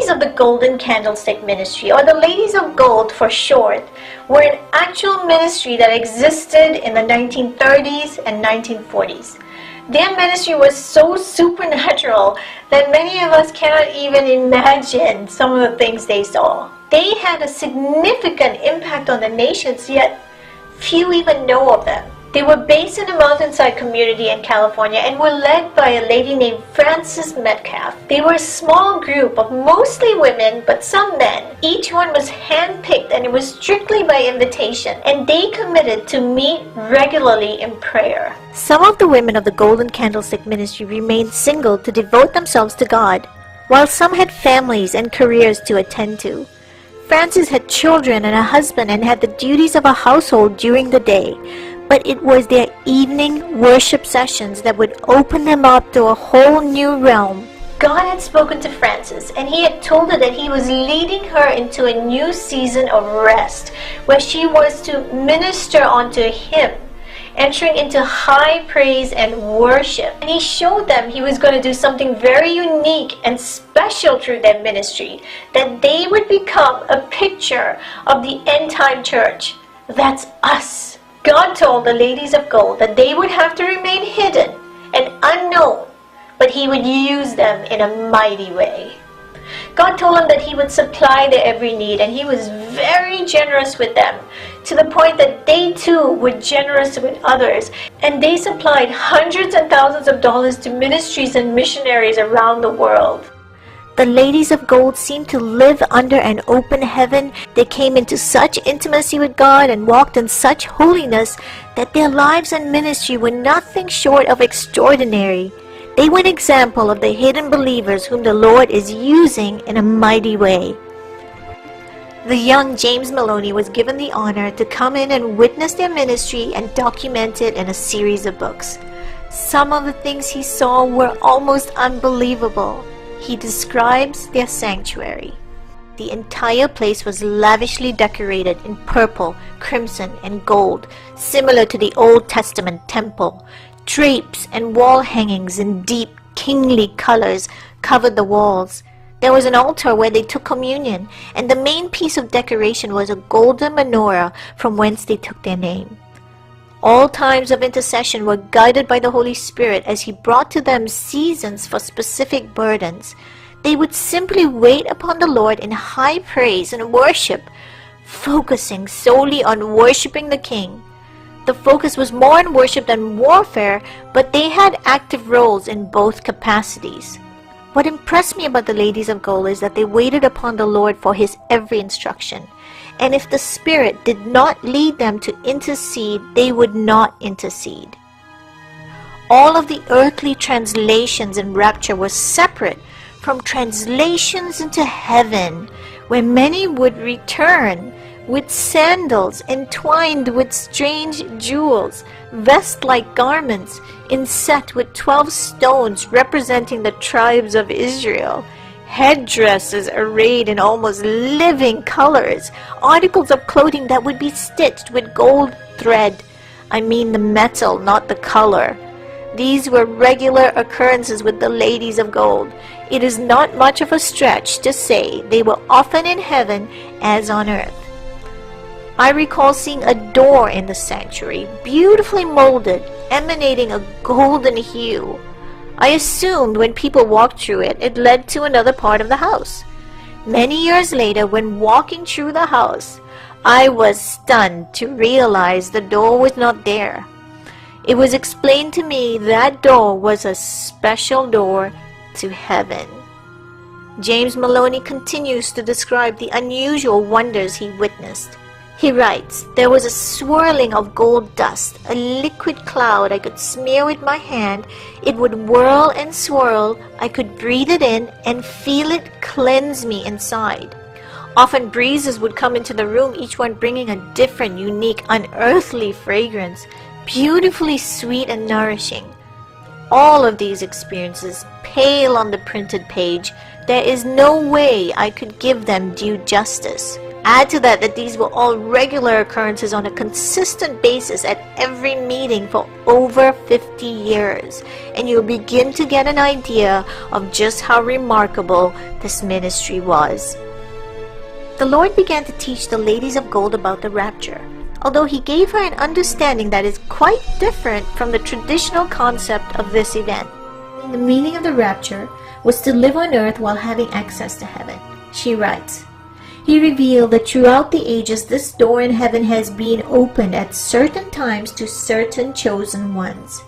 ladies of the Golden Candlestick Ministry, or the Ladies of Gold for short, were an actual ministry that existed in the 1930s and 1940s. Their ministry was so supernatural that many of us cannot even imagine some of the things they saw. They had a significant impact on the nations, yet few even know of them. They were based in a mountainside community in California and were led by a lady named Frances Metcalf. They were a small group of mostly women, but some men. Each one was handpicked, and it was strictly by invitation, and they committed to meet regularly in prayer. Some of the women of the Golden Candlestick Ministry remained single to devote themselves to God, while some had families and careers to attend to. Frances had children and a husband and had the duties of a household during the day. But it was their evening worship sessions that would open them up to a whole new realm. God had spoken to Frances, and he had told her that he was leading her into a new season of rest, where she was to minister unto him, entering into high praise and worship. And he showed them he was going to do something very unique and special through their ministry, that they would become a picture of the end-time church. That's us. God told the Ladies of Gold that they would have to remain hidden and unknown, but he would use them in a mighty way. God told them that he would supply their every need, and he was very generous with them, to the point that they too were generous with others, and they supplied hundreds and thousands of dollars to ministries and missionaries around the world. The Ladies of Gold seemed to live under an open heaven. They came into such intimacy with God and walked in such holiness that their lives and ministry were nothing short of extraordinary. They were an example of the hidden believers whom the Lord is using in a mighty way. The young James Maloney was given the honor to come in and witness their ministry and document it in a series of books. Some of the things he saw were almost unbelievable. He describes their sanctuary. The entire place was lavishly decorated in purple, crimson, and gold, similar to the Old Testament temple. Drapes and wall hangings in deep, kingly colors covered the walls. There was an altar where they took communion, and the main piece of decoration was a golden menorah from whence they took their name. All times of intercession were guided by the Holy Spirit as he brought to them seasons for specific burdens. They would simply wait upon the Lord in high praise and worship, focusing solely on worshiping the King. The focus was more on worship than warfare, but they had active roles in both capacities. What impressed me about the Ladies of Gold is that they waited upon the Lord for his every instruction. And if the Spirit did not lead them to intercede, they would not intercede. All of the earthly translations in rapture were separate from translations into heaven, where many would return with sandals entwined with strange jewels, vest-like garments inset with 12 stones representing the tribes of Israel, headdresses arrayed in almost living colors, articles of clothing that would be stitched with gold thread. I mean the metal, not the color. These were regular occurrences with the Ladies of Gold. It is not much of a stretch to say they were often in heaven as on earth. I recall seeing a door in the sanctuary, beautifully molded, emanating a golden hue. I assumed when people walked through it, it led to another part of the house. Many years later, when walking through the house, I was stunned to realize the door was not there. It was explained to me that door was a special door to heaven. James Maloney continues to describe the unusual wonders he witnessed. He writes, "There was a swirling of gold dust, a liquid cloud I could smear with my hand. It would whirl and swirl. I could breathe it in and feel it cleanse me inside. Often breezes would come into the room, each one bringing a different, unique, unearthly fragrance, beautifully sweet and nourishing. All of these experiences pale on the printed page. There is no way I could give them due justice. Add to that these were all regular occurrences on a consistent basis at every meeting for over 50 years, and you'll begin to get an idea of just how remarkable this ministry was. The Lord began to teach the ladies of gold about the rapture, although He gave her an understanding that is quite different from the traditional concept of this event. The meaning of the rapture was to live on earth while having access to heaven. She writes, He revealed that throughout the ages this door in heaven has been opened at certain times to certain chosen ones.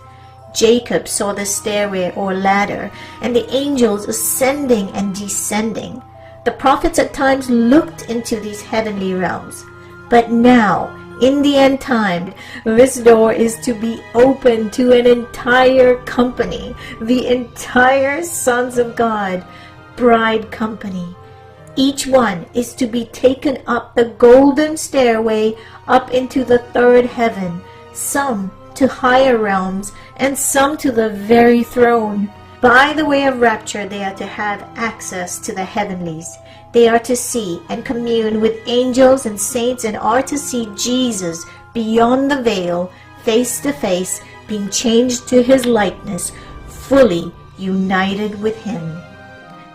Jacob saw the stairway or ladder and the angels ascending and descending. The prophets at times looked into these heavenly realms. But now, in the end time, this door is to be opened to an entire company, the entire sons of God, bride company. Each one is to be taken up the golden stairway up into the third heaven, some to higher realms and some to the very throne. By the way of rapture, they are to have access to the heavenlies. They are to see and commune with angels and saints and are to see Jesus beyond the veil, face to face, being changed to His likeness, fully united with Him.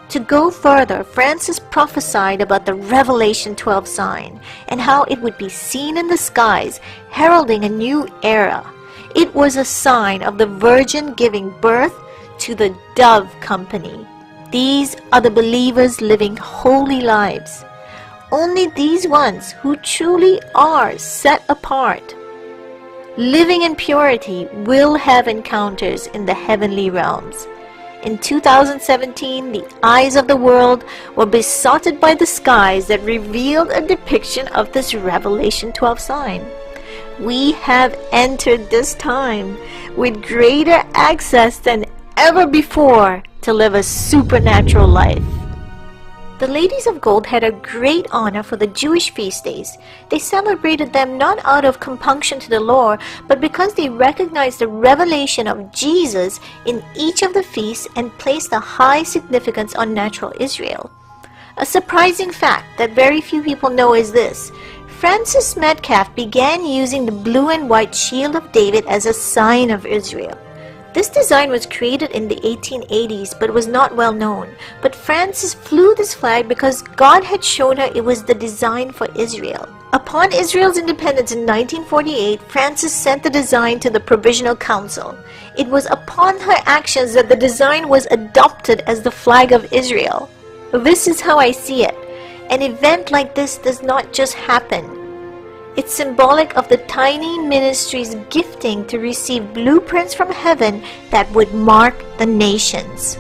To go further, Francis prophesied about the Revelation 12 sign and how it would be seen in the skies, heralding a new era. It was a sign of the Virgin giving birth to the dove company. These are the believers living holy lives. Only these ones who truly are set apart, living in purity, will have encounters in the heavenly realms. In 2017, the eyes of the world were besotted by the skies that revealed a depiction of this Revelation 12 sign. We have entered this time with greater access than ever before to live a supernatural life. The ladies of gold had a great honor for the Jewish feast days. They celebrated them not out of compunction to the law, but because they recognized the revelation of Jesus in each of the feasts and placed a high significance on natural Israel. A surprising fact that very few people know is this: Francis Metcalf began using the blue and white shield of David as a sign of Israel. This design was created in the 1880s but was not well known. But Francis flew this flag because God had shown her it was the design for Israel. Upon Israel's independence in 1948, Francis sent the design to the Provisional Council. It was upon her actions that the design was adopted as the flag of Israel. This is how I see it. An event like this does not just happen. It's symbolic of the tiny ministry's gifting to receive blueprints from heaven that would mark the nations.